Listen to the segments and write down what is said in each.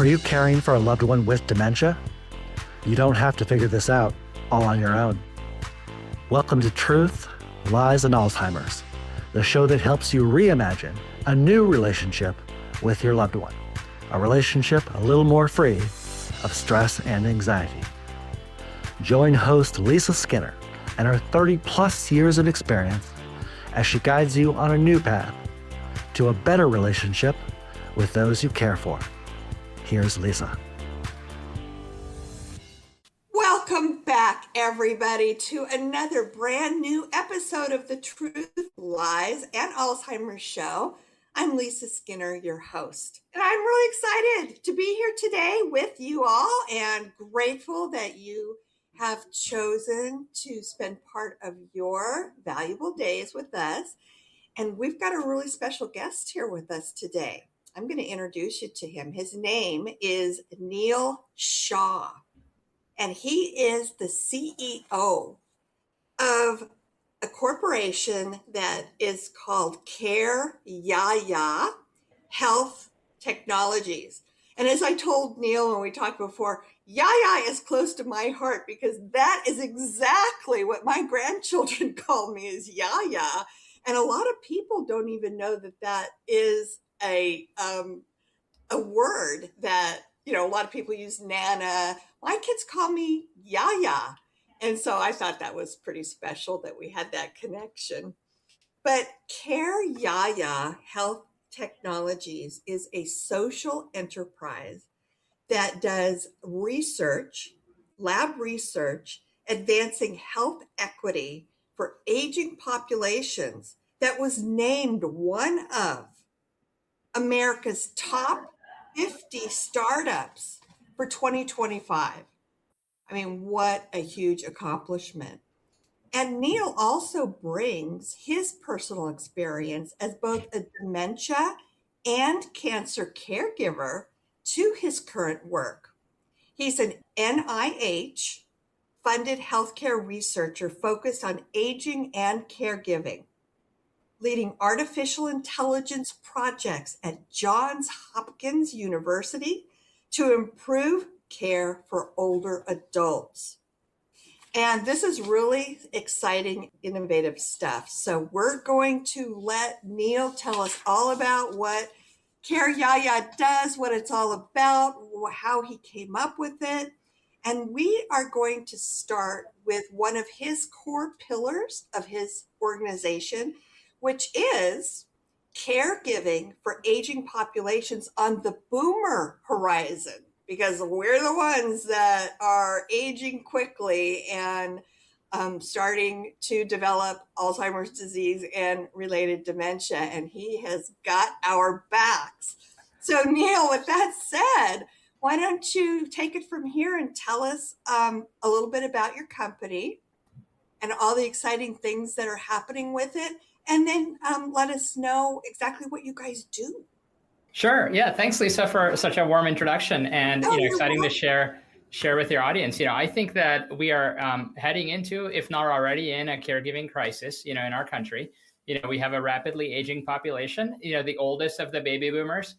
Are you caring for a loved one with dementia? You don't have to figure this out all on your own. Welcome to Truth, Lies, and Alzheimer's, the show that helps you reimagine a new relationship with your loved one, a relationship a little more free of stress and anxiety. Join host Lisa Skinner and her 30-plus years of experience as she guides you on a new path to a better relationship with those you care for. Here's Lisa. Welcome back, everybody, to another brand new episode of the Truth, Lies, and Alzheimer's Show. I'm Lisa Skinner, your host, and I'm really excited to be here today with you all and grateful that you have chosen to spend part of your valuable days with us. And we've got a really special guest here with us today. I'm going to introduce you to him. His name is Neal Shah, and he is the CEO of a corporation that is called CareYaya Health Technologies. And as I told Neal when we talked before, Yaya is close to my heart because that is exactly what my grandchildren call me, is Yaya. And a lot of people don't even know that that is a word that, you know, a lot of people use Nana. My kids call me Yaya. And so I thought that was pretty special that we had that connection. But CareYaya Health Technologies is a social enterprise that does research, lab research, advancing health equity for aging populations, that was named one of America's top 50 startups for 2025. I mean, what a huge accomplishment. And Neal also brings his personal experience as both a dementia and cancer caregiver to his current work. He's an NIH funded healthcare researcher focused on aging and caregiving, leading artificial intelligence projects at Johns Hopkins University to improve care for older adults. And this is really exciting, innovative stuff. So we're going to let Neal tell us all about what CareYaya does, what it's all about, how he came up with it. And we are going to start with one of his core pillars of his organization, which is caregiving for aging populations on the boomer horizon, because we're the ones that are aging quickly and starting to develop Alzheimer's disease and related dementia, and he has got our backs. So Neal, with that said, why don't you take it from here and tell us a little bit about your company and all the exciting things that are happening with it, and then let us know exactly what you guys do. Sure. Yeah. Thanks, Lisa, for such a warm introduction, and exciting to share with your audience. I think that we are heading into, if not already in, a caregiving crisis. In our country, we have a rapidly aging population. The oldest of the baby boomers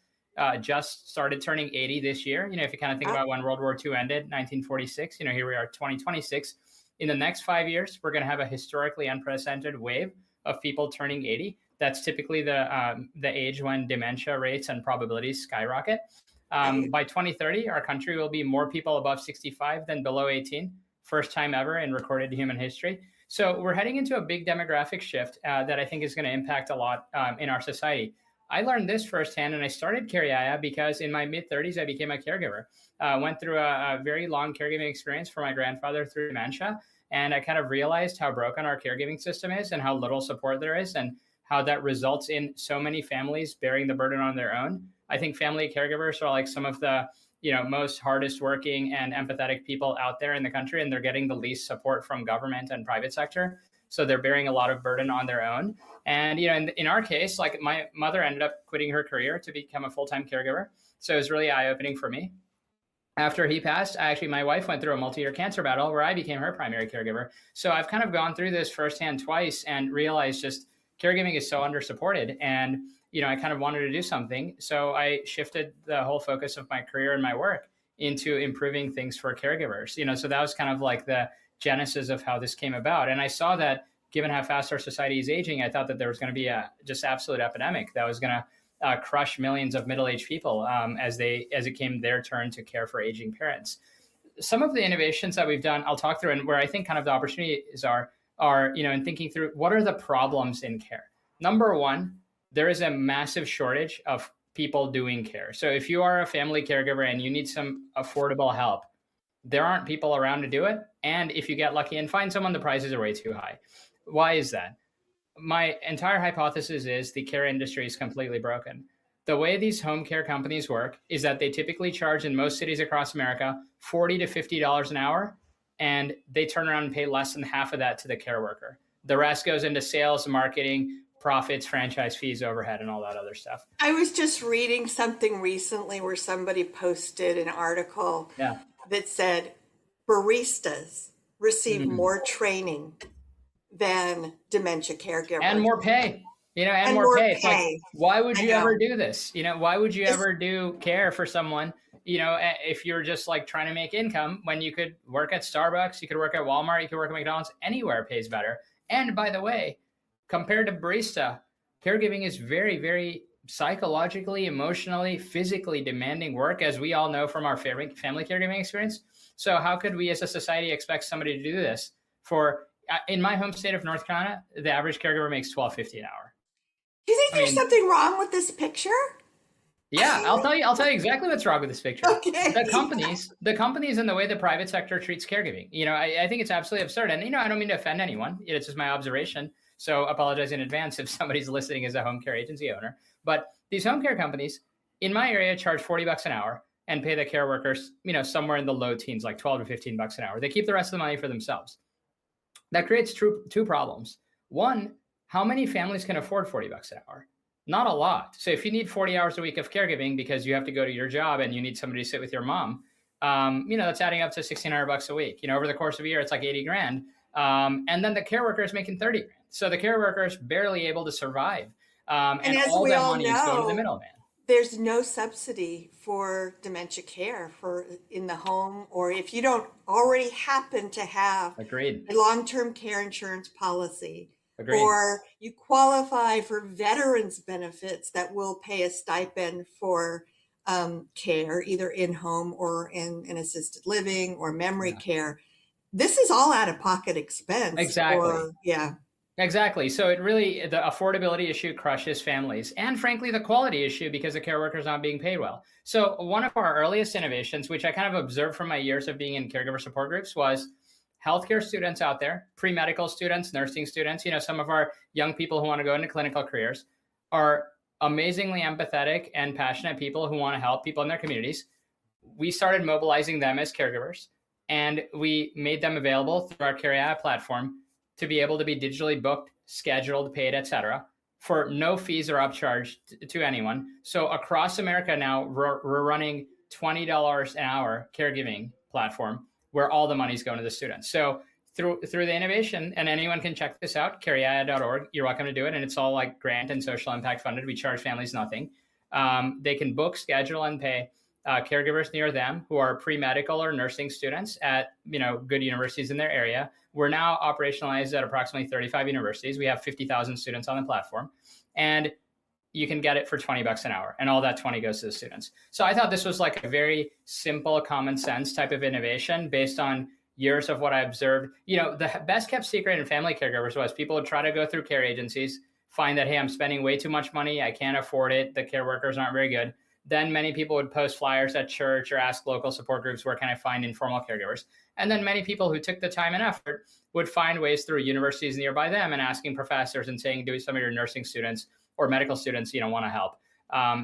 just started turning 80 this year. If you kind of think about when World War II ended, 1946. Here we are, 2026. In the next 5 years, we're going to have a historically unprecedented wave of people turning 80. That's typically the age when dementia rates and probabilities skyrocket. By 2030, our country will be more people above 65 than below 18, first time ever in recorded human history. So we're heading into a big demographic shift that I think is going to impact a lot in our society. I learned this firsthand, and I started CareYaya because in my mid-30s, I became a caregiver. Went through a very long caregiving experience for my grandfather through dementia, and I kind of realized how broken our caregiving system is and how little support there is, and how that results in so many families bearing the burden on their own. I think family caregivers are like some of the most hardest working and empathetic people out there in the country, and they're getting the least support from government and private sector. So they're bearing a lot of burden on their own. And, in our case, like my mother ended up quitting her career to become a full-time caregiver. So it was really eye-opening for me. After he passed, my wife went through a multi-year cancer battle where I became her primary caregiver. So I've kind of gone through this firsthand twice and realized just caregiving is so undersupported. And I kind of wanted to do something. So I shifted the whole focus of my career and my work into improving things for caregivers. So that was kind of like the genesis of how this came about. And I saw that given how fast our society is aging, I thought that there was going to be a just absolute epidemic that was going to crush millions of middle-aged people as it came their turn to care for aging parents. Some of the innovations that we've done, I'll talk through, and where I think kind of the opportunities are in thinking through what are the problems in care. Number one, there is a massive shortage of people doing care. So if you are a family caregiver and you need some affordable help, there aren't people around to do it. And if you get lucky and find someone, the prices are way too high. Why is that? My entire hypothesis is the care industry is completely broken. The way these home care companies work is that they typically charge in most cities across America $40 to $50 an hour, and they turn around and pay less than half of that to the care worker. The rest goes into sales, marketing, profits, franchise fees, overhead, and all that other stuff. I was just reading something recently where somebody posted an article that said baristas receive more training than dementia caregivers. And more pay. And more pay. It's like, why would you ever do this? Why would you ever do care for someone, if you're just like trying to make income when you could work at Starbucks, you could work at Walmart, you could work at McDonald's, anywhere pays better. And by the way, compared to barista, caregiving is very, very psychologically, emotionally, physically demanding work, as we all know from our family caregiving experience. So how could we as a society expect somebody to do this for, in my home state of North Carolina, the average caregiver makes $12.50 an hour. Do you think there's something wrong with this picture? Yeah, I'll tell you exactly what's wrong with this picture. Okay. The companies and the way the private sector treats caregiving. I think it's absolutely absurd. And, I don't mean to offend anyone. It's just my observation. So apologize in advance if somebody's listening as a home care agency owner. But these home care companies in my area charge $40 an hour and pay the care workers, somewhere in the low teens, like $12 to $15 an hour. They keep the rest of the money for themselves. That creates two problems. One, how many families can afford $40 an hour? Not a lot. So if you need 40 hours a week of caregiving because you have to go to your job and you need somebody to sit with your mom, that's adding up to $1,600 a week. Over the course of a year, it's like 80 grand. And then the care worker is making 30 grand. So the care worker is barely able to survive. And as all we that all money is going to the middleman. There's no subsidy for dementia care in the home, or if you don't already happen to have Agreed. a long-term care insurance policy. Agreed. Or you qualify for veterans benefits that will pay a stipend for care, either in home or in assisted living or memory care. This is all out-of-pocket expense. Exactly. Exactly. So the affordability issue crushes families, and frankly, the quality issue, because the care worker is not being paid well. So one of our earliest innovations, which I kind of observed from my years of being in caregiver support groups, was healthcare students out there, pre-medical students, nursing students, some of our young people who want to go into clinical careers are amazingly empathetic and passionate people who want to help people in their communities. We started mobilizing them as caregivers, and we made them available through our CareYaya platform to be able to be digitally booked, scheduled, paid, etc., for no fees or upcharge to anyone. So across America now, we're running $20 an hour caregiving platform where all the money's going to the students. So through the innovation, and anyone can check this out, careYaya.org, you're welcome to do it. And it's all like grant and social impact funded. We charge families nothing. They can book, schedule, and pay caregivers near them who are pre-medical or nursing students at good universities in their area. We're now operationalized at approximately 35 universities. We have 50,000 students on the platform, and you can get it for $20 an hour, and all that 20 goes to the students. So I thought this was like a very simple, common sense type of innovation based on years of what I observed. The best kept secret in family caregivers was people would try to go through care agencies, find that, hey, I'm spending way too much money. I can't afford it. The care workers aren't very good. Then many people would post flyers at church or ask local support groups, where can I find informal caregivers? And then many people who took the time and effort would find ways through universities nearby them and asking professors and saying, do some of your nursing students or medical students, want to help.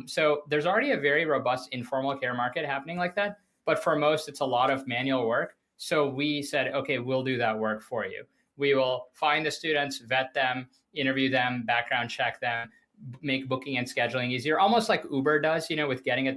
So there's already a very robust informal care market happening like that. But for most, it's a lot of manual work. So we said, okay, we'll do that work for you. We will find the students, vet them, interview them, background check them, make booking and scheduling easier, almost like Uber does, with getting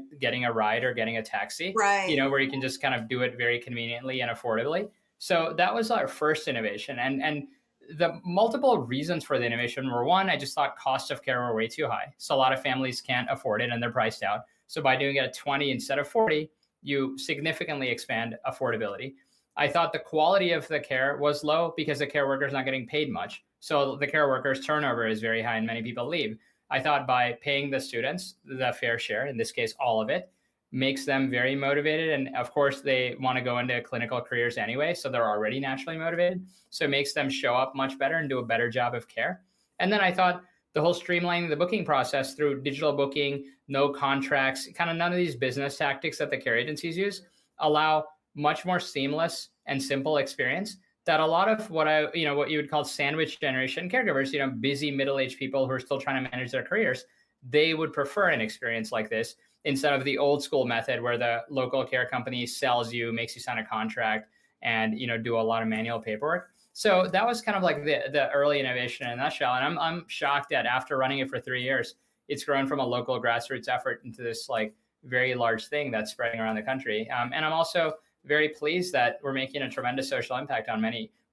a ride or getting a taxi, right? Where you can just kind of do it very conveniently and affordably. So that was our first innovation. And the multiple reasons for the innovation were, one, I just thought cost of care were way too high. So a lot of families can't afford it and they're priced out. So by doing it at 20 instead of 40, you significantly expand affordability. I thought the quality of the care was low because the care worker is not getting paid much. So the care workers' turnover is very high and many people leave. I thought by paying the students the fair share, in this case, all of it, makes them very motivated. And of course, they want to go into clinical careers anyway, so they're already naturally motivated. So it makes them show up much better and do a better job of care. And then I thought the whole streamlining the booking process through digital booking, no contracts, kind of none of these business tactics that the care agencies use, allow much more seamless and simple experience that a lot of what you would call sandwich generation caregivers, busy middle-aged people who are still trying to manage their careers, they would prefer an experience like this instead of the old school method where the local care company sells you, makes you sign a contract, and do a lot of manual paperwork. So that was kind of like the early innovation in a nutshell. And I'm shocked that after running it for 3 years, it's grown from a local grassroots effort into this like very large thing that's spreading around the country. And I'm also very pleased that we're making a tremendous social impact on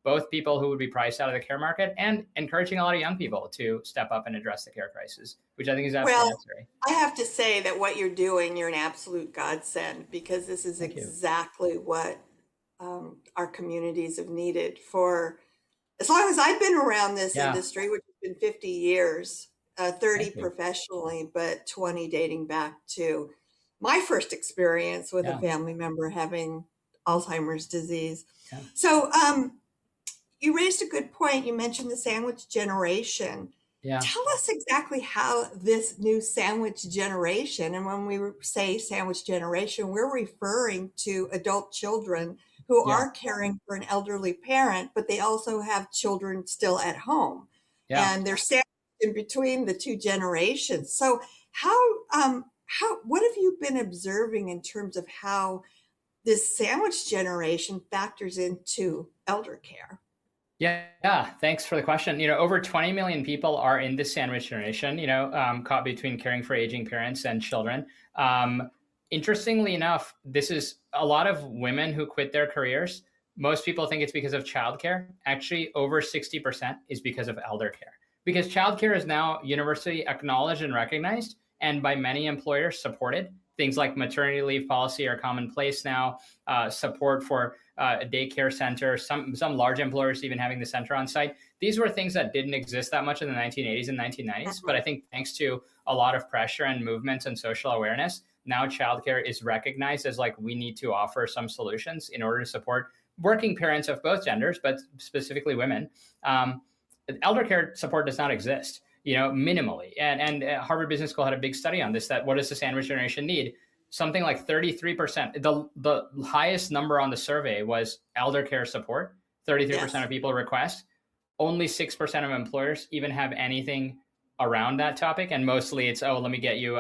both people who would be priced out of the care market and encouraging a lot of young people to step up and address the care crisis, which I think is absolutely necessary. I have to say that what you're doing, you're an absolute godsend, because this is exactly what our communities have needed for as long as I've been around this industry, which has been 50 years, 30 professionally, but 20 dating back to my first experience with a family member having Alzheimer's disease. Yeah. So you raised a good point. You mentioned the sandwich generation. Yeah. Tell us exactly how this new sandwich generation, and when we say sandwich generation, we're referring to adult children who are caring for an elderly parent, but they also have children still at home. Yeah. And they're sandwiched in between the two generations. So what have you been observing in terms of how this sandwich generation factors into elder care? Yeah, thanks for the question. Over 20 million people are in this sandwich generation, caught between caring for aging parents and children. Interestingly enough, this is a lot of women who quit their careers. Most people think it's because of childcare. Actually, over 60% is because of elder care, because childcare is now universally acknowledged and recognized, and by many employers supported. Things like maternity leave policy are commonplace now. Support for a daycare center, some large employers even having the center on site. These were things that didn't exist that much in the 1980s and 1990s. But I think thanks to a lot of pressure and movements and social awareness, now childcare is recognized as like we need to offer some solutions in order to support working parents of both genders, but specifically women. Elder care support does not exist, minimally. And Harvard Business School had a big study on this, that what does the sandwich generation need? Something like 33%. The highest number on the survey was elder care support. 33% of people request. Only 6% of employers even have anything around that topic. And mostly it's, let me get you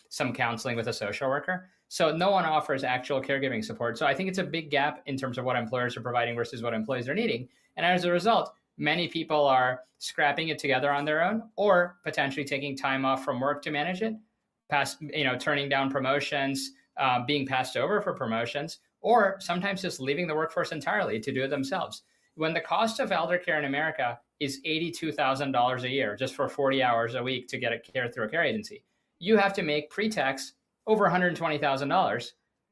some counseling with a social worker. So no one offers actual caregiving support. So I think it's a big gap in terms of what employers are providing versus what employees are needing. And as a result, many people are scrapping it together on their own, or potentially taking time off from work to manage it, turning down promotions, being passed over for promotions, or sometimes just leaving the workforce entirely to do it themselves. When the cost of elder care in America is $82,000 a year just for 40 hours a week to get a care through a care agency, you have to make pre-tax over $120,000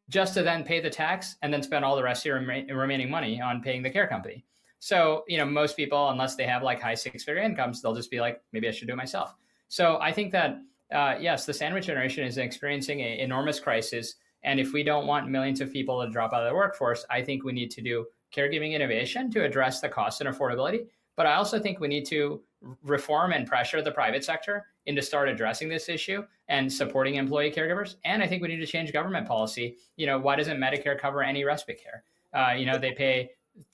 just to then pay the tax and then spend all the rest of your remaining money on paying the care company. So, most people, unless they have like high six-figure incomes, they'll just be like, maybe I should do it myself. So I think that, yes, the sandwich generation is experiencing an enormous crisis. And if we don't want millions of people to drop out of the workforce, I think we need to do caregiving innovation to address the cost and affordability. But I also think we need to reform and pressure the private sector into start addressing this issue and supporting employee caregivers. And I think we need to change government policy. Why doesn't Medicare cover any respite care? They pay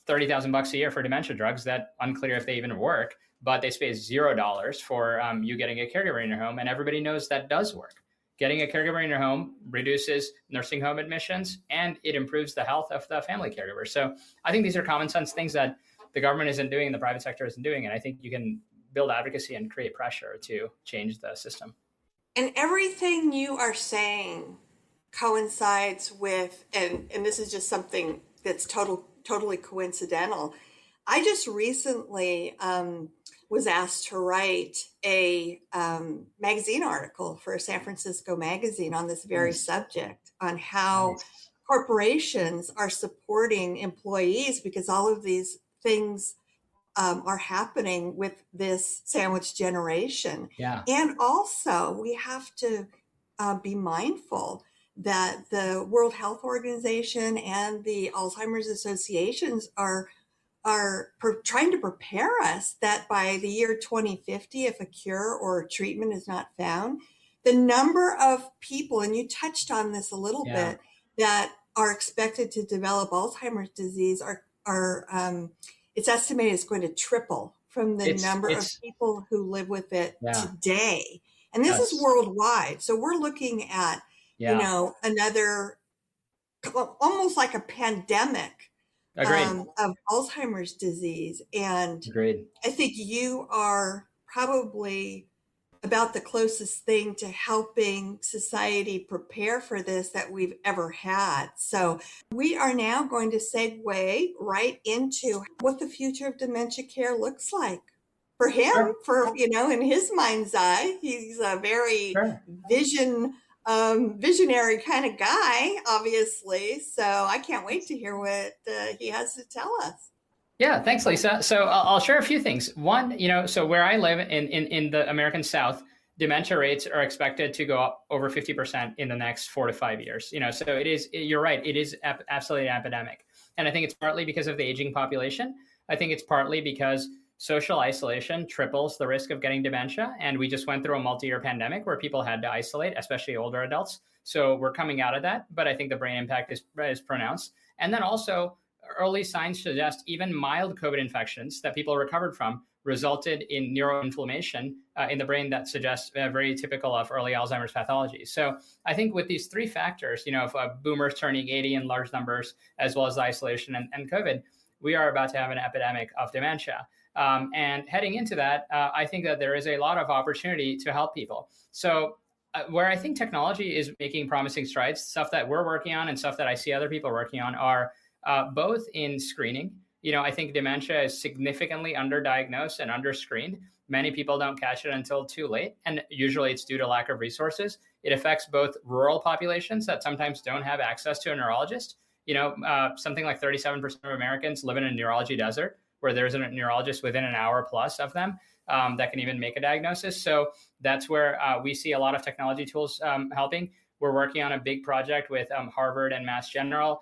$30,000 a year for dementia drugs. That unclear if they even work, but they pay $0 for you getting a caregiver in your home. And everybody knows that does work. Getting a caregiver in your home reduces nursing home admissions and it improves the health of the family caregiver. So I think these are common sense things that the government isn't doing and the private sector isn't doing. And I think you can build advocacy and create pressure to change the system. And everything you are saying coincides with, and this is just something that's totally coincidental. I just recently was asked to write a magazine article for San Francisco Magazine on this very Nice. subject, on how Nice. corporations are supporting employees because all of these things are happening with this sandwich generation. Yeah. And also, we have to be mindful that the World Health Organization and the Alzheimer's associations are trying to prepare us that by the year 2050, if a cure or a treatment is not found, the number of people, and you touched on this a little Yeah. bit, that are expected to develop Alzheimer's disease are it's estimated it's going to triple from the number of It's people who live with it yeah. today. And this is Yes. worldwide. So we're looking at, Yeah. another, almost like a pandemic Agreed. of Alzheimer's disease. And Agreed. I think you are probably about the closest thing to helping society prepare for this that we've ever had. So we are now going to segue right into what the future of dementia care looks like for him, Sure. in his mind's eye. He's a very Sure. visionary kind of guy, obviously. So I can't wait to hear what he has to tell us. Yeah, thanks, Lisa. So I'll share a few things. One, so where I live in the American South, dementia rates are expected to go up over 50% in the next 4 to 5 years. So you're right, it is absolutely an epidemic. And I think it's partly because of the aging population. I think it's partly because social isolation triples the risk of getting dementia. And we just went through a multi-year pandemic where people had to isolate, especially older adults. So we're coming out of that, but I think the brain impact is pronounced. And then also, early signs suggest even mild COVID infections that people recovered from resulted in neuroinflammation in the brain that suggests very typical of early Alzheimer's pathology. So I think with these three factors, of boomers turning 80 in large numbers, as well as isolation and COVID, we are about to have an epidemic of dementia. And heading into that, I think that there is a lot of opportunity to help people. So where I think technology is making promising strides, stuff that we're working on and stuff that I see other people working on are both in screening. I think dementia is significantly underdiagnosed and underscreened. Many people don't catch it until too late, and usually it's due to lack of resources. It affects both rural populations that sometimes don't have access to a neurologist. Something like 37% of Americans live in a neurology desert, where there's a neurologist within an hour plus of them that can even make a diagnosis. So that's where we see a lot of technology tools helping. We're working on a big project with Harvard and Mass General,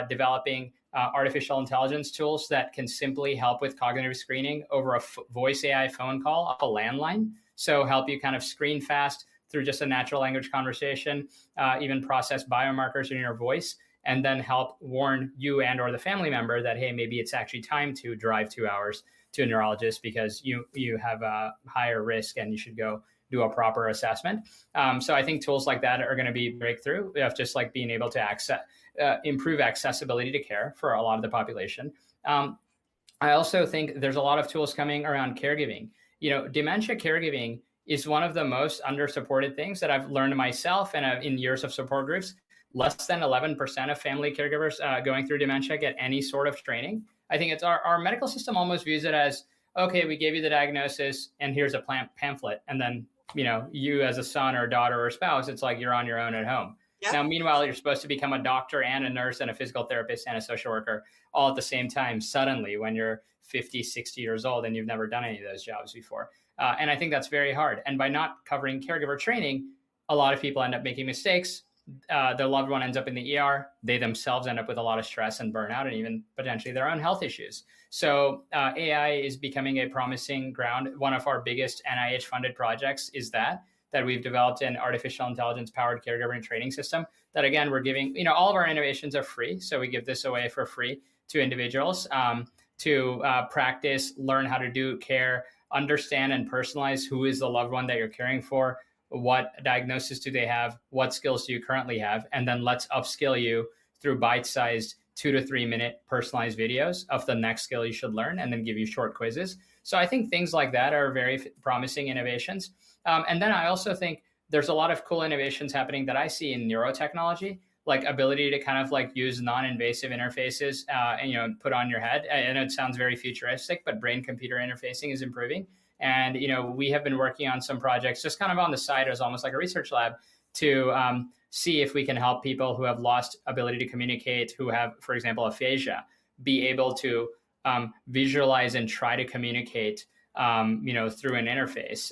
developing artificial intelligence tools that can simply help with cognitive screening over a voice AI phone call off a landline. So help you kind of screen fast through just a natural language conversation, even process biomarkers in your voice, and then help warn you and or the family member that, hey, maybe it's actually time to drive 2 hours to a neurologist because you have a higher risk and you should go do a proper assessment. So I think tools like that are going to be breakthrough, just like being able to improve accessibility to care for a lot of the population. I also think there's a lot of tools coming around caregiving. Dementia caregiving is one of the most under-supported things that I've learned myself and in years of support groups. Less than 11% of family caregivers going through dementia get any sort of training. I think it's our medical system almost views it as, okay, we gave you the diagnosis and here's a pamphlet. And then, you as a son or daughter or spouse, it's like you're on your own at home. Yep. Now, meanwhile, you're supposed to become a doctor and a nurse and a physical therapist and a social worker all at the same time, suddenly when you're 50, 60 years old and you've never done any of those jobs before. And I think that's very hard. And by not covering caregiver training, a lot of people end up making mistakes. Their loved one ends up in the ER. They themselves end up with a lot of stress and burnout and even potentially their own health issues. So AI is becoming a promising ground. One of our biggest NIH-funded projects is that we've developed an artificial intelligence-powered caregiver training system that, again, we're giving, all of our innovations are free. So we give this away for free to individuals to practice, learn how to do care, understand and personalize who is the loved one that you're caring for, what diagnosis do they have, what skills do you currently have, and then let's upskill you through bite-sized 2 to 3 minute personalized videos of the next skill you should learn, and then give you short quizzes. So I think things like that are very promising innovations. And then I also think there's a lot of cool innovations happening that I see in neurotechnology. like ability to kind of like use non-invasive interfaces and put on your head. I know it sounds very futuristic, but brain computer interfacing is improving. And we have been working on some projects just kind of on the side as almost like a research lab to see if we can help people who have lost ability to communicate, who have, for example, aphasia, be able to visualize and try to communicate through an interface,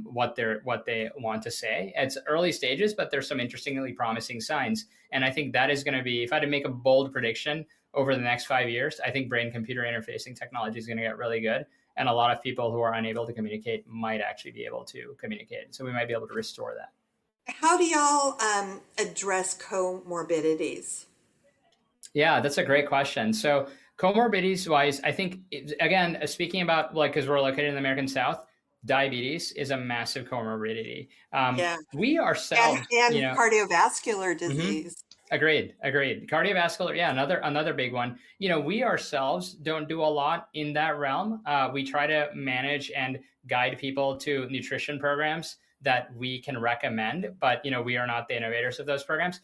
what they want to say. It's early stages, but there's some interestingly promising signs. And I think that is going to be, if I had to make a bold prediction over the next 5 years, I think brain-computer interfacing technology is going to get really good. And a lot of people who are unable to communicate might actually be able to communicate. So we might be able to restore that. How do y'all address comorbidities? Yeah, that's a great question. So comorbidities wise, I think, again, speaking about because we're located in the American South, diabetes is a massive comorbidity. We ourselves, and cardiovascular disease. Agreed. Cardiovascular, yeah, another big one. We ourselves don't do a lot in that realm. We try to manage and guide people to nutrition programs that we can recommend, but we are not the innovators of those programs.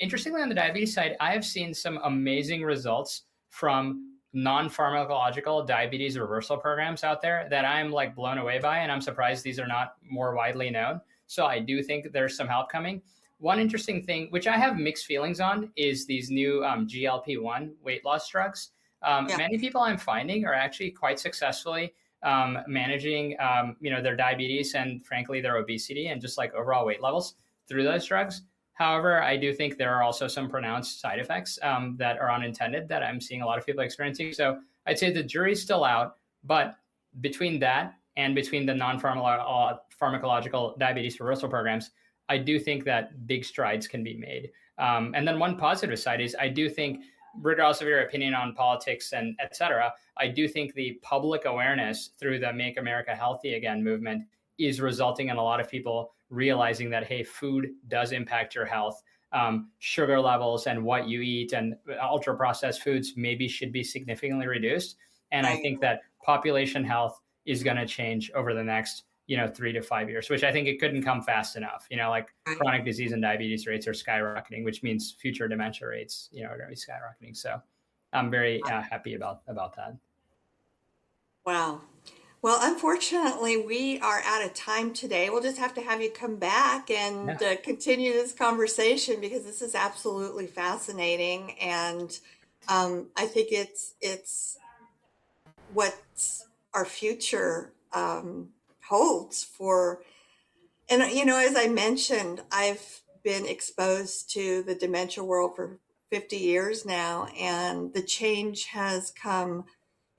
Interestingly, on the diabetes side, I have seen some amazing results from non-pharmacological diabetes reversal programs out there that I'm like blown away by, and I'm surprised these are not more widely known. So I do think there's some help coming. One interesting thing, which I have mixed feelings on, is these new GLP-1 weight loss drugs. Many people I'm finding are actually quite successfully managing their diabetes and frankly their obesity and just like overall weight levels through those drugs. However, I do think there are also some pronounced side effects that are unintended that I'm seeing a lot of people experiencing. So I'd say the jury's still out, but between that and between the non-pharmacological diabetes reversal programs, I do think that big strides can be made. And then one positive side is I do think, regardless of your opinion on politics and et cetera, I do think the public awareness through the Make America Healthy Again movement is resulting in a lot of people realizing that, hey, food does impact your health. Sugar levels and what you eat and ultra processed foods maybe should be significantly reduced. And I think that population health is going to change over the next 3 to 5 years, which I think it couldn't come fast enough. Chronic disease and diabetes rates are skyrocketing, which means future dementia rates, are going to be skyrocketing. So I'm very happy about that. Wow. Well, unfortunately, we are out of time today. We'll just have to have you come back and continue this conversation because this is absolutely fascinating. And I think it's what our future holds for. And, as I mentioned, I've been exposed to the dementia world for 50 years now, and the change has come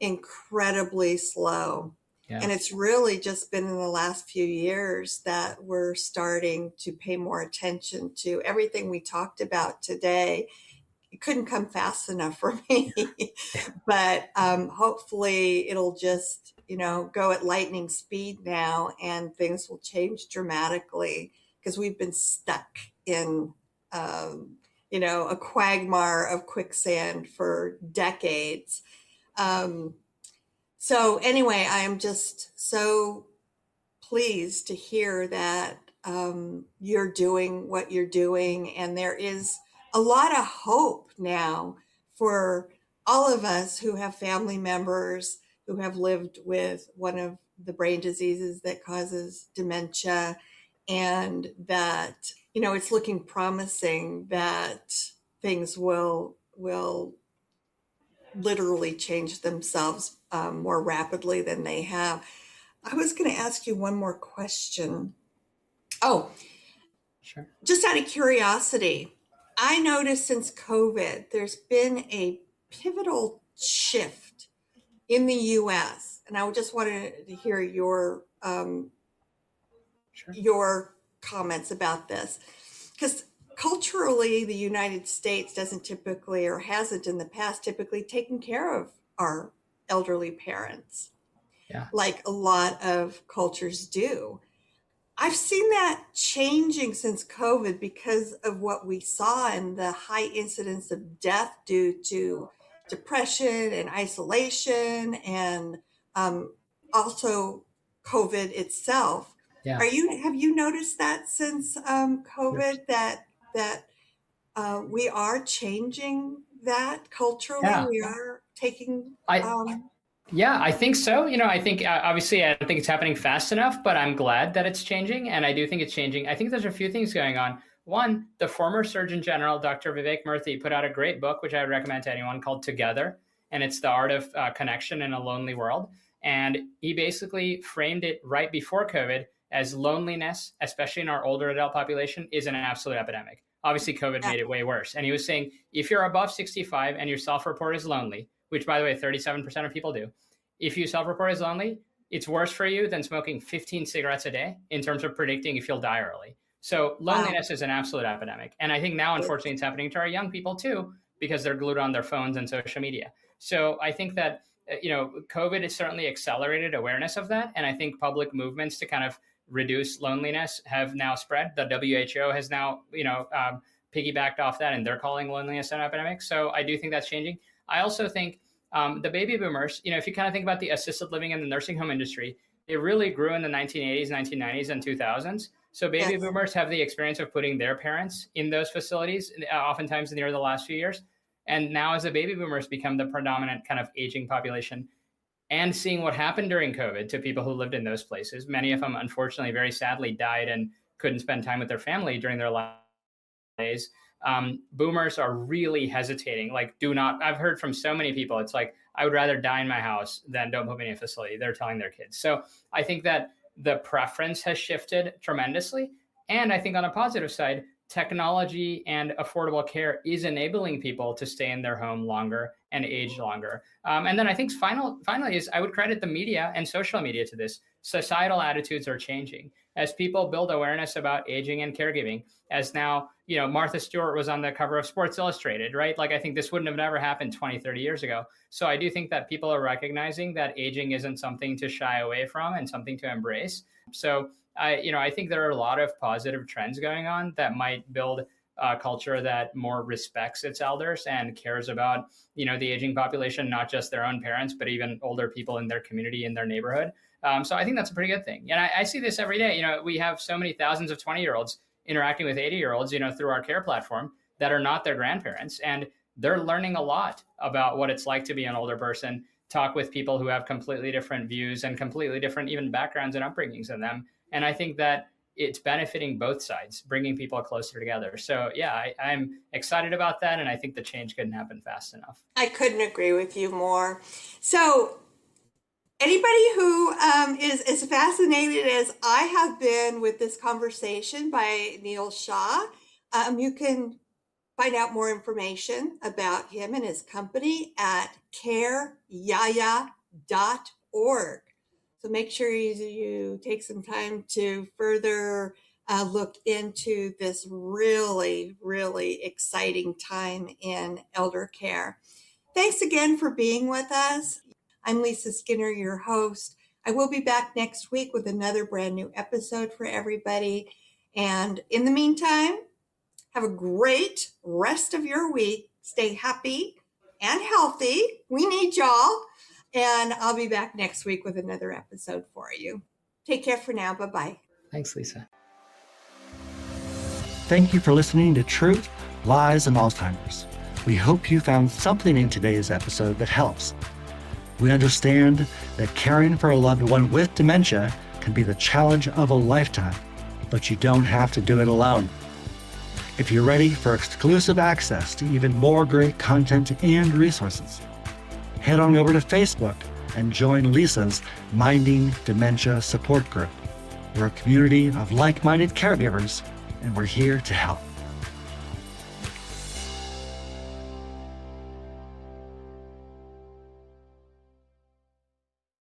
incredibly slow. Yeah. And it's really just been in the last few years that we're starting to pay more attention to everything we talked about today. It couldn't come fast enough for me, but hopefully it'll just, go at lightning speed now and things will change dramatically because we've been stuck in, a quagmire of quicksand for decades. So anyway, I am just so pleased to hear that you're doing what you're doing. And there is a lot of hope now for all of us who have family members who have lived with one of the brain diseases that causes dementia, and that, it's looking promising that things will literally change themselves more rapidly than they have. I was going to ask you one more question. Oh, sure. Just out of curiosity, I noticed since COVID, there's been a pivotal shift in the U.S., and I just wanted to hear your comments about this, because culturally, the United States doesn't typically, or hasn't in the past, typically taken care of our elderly parents, like a lot of cultures do. I've seen that changing since COVID because of what we saw and the high incidence of death due to depression and isolation, and also COVID itself. Yeah. Have you noticed that since COVID that we are changing that culturally. Yeah. We are taking. Yeah, I think so. I think obviously I don't think it's happening fast enough, but I'm glad that it's changing. And I do think it's changing. I think there's a few things going on. One, the former Surgeon General, Dr. Vivek Murthy, put out a great book, which I would recommend to anyone, called Together. And it's the art of connection in a lonely world. And he basically framed it right before COVID as loneliness, especially in our older adult population, is an absolute epidemic. Obviously, COVID made it way worse. And he was saying, if you're above 65 and your self-report is lonely, which, by the way, 37% of people do, if you self-report as lonely, it's worse for you than smoking 15 cigarettes a day in terms of predicting if you'll die early. So loneliness is an absolute epidemic. And I think now, unfortunately, it's happening to our young people too, because they're glued on their phones and social media. So I think that, COVID has certainly accelerated awareness of that. And I think public movements to kind of reduce loneliness have now spread. The WHO has now, piggybacked off that, and they're calling loneliness an epidemic. So I do think that's changing. I also think the baby boomers, if you kind of think about the assisted living and the nursing home industry, it really grew in the 1980s, 1990s, and 2000s. So baby boomers have the experience of putting their parents in those facilities, oftentimes near the last few years. And now as the baby boomers become the predominant kind of aging population, and seeing what happened during COVID to people who lived in those places, many of them, unfortunately, very sadly died and couldn't spend time with their family during their last days. Boomers are really hesitating. I've heard from so many people, it's like, I would rather die in my house than don't put me in a facility. They're telling their kids. So I think that the preference has shifted tremendously. And I think on a positive side, technology and affordable care is enabling people to stay in their home longer and age longer. And then I think finally is I would credit the media and social media to this. Societal attitudes are changing as people build awareness about aging and caregiving. As now, Martha Stewart was on the cover of Sports Illustrated, right? I think this wouldn't have never happened 20, 30 years ago. So I do think that people are recognizing that aging isn't something to shy away from and something to embrace. So I think there are a lot of positive trends going on that might build a culture that more respects its elders and cares about, the aging population, not just their own parents, but even older people in their community, in their neighborhood. So I think that's a pretty good thing. And I see this every day. We have so many thousands of 20-year-olds interacting with 80-year-olds, through our care platform that are not their grandparents. And they're learning a lot about what it's like to be an older person, talk with people who have completely different views and completely different even backgrounds and upbringings than them. And I think that it's benefiting both sides, bringing people closer together. So yeah, I'm excited about that. And I think the change couldn't happen fast enough. I couldn't agree with you more. So anybody who is as fascinated as I have been with this conversation by Neal Shah, you can find out more information about him and his company at CareYaya.org. So make sure you take some time to further look into this really, really exciting time in elder care. Thanks again for being with us. I'm Lisa Skinner, your host. I will be back next week with another brand new episode for everybody. And in the meantime, have a great rest of your week. Stay happy and healthy. We need y'all. And I'll be back next week with another episode for you. Take care for now. Bye-bye. Thanks, Lisa. Thank you for listening to Truth, Lies, and Alzheimer's. We hope you found something in today's episode that helps. We understand that caring for a loved one with dementia can be the challenge of a lifetime, but you don't have to do it alone. If you're ready for exclusive access to even more great content and resources, head on over to Facebook and join Lisa's Minding Dementia Support Group. We're a community of like-minded caregivers, and we're here to help.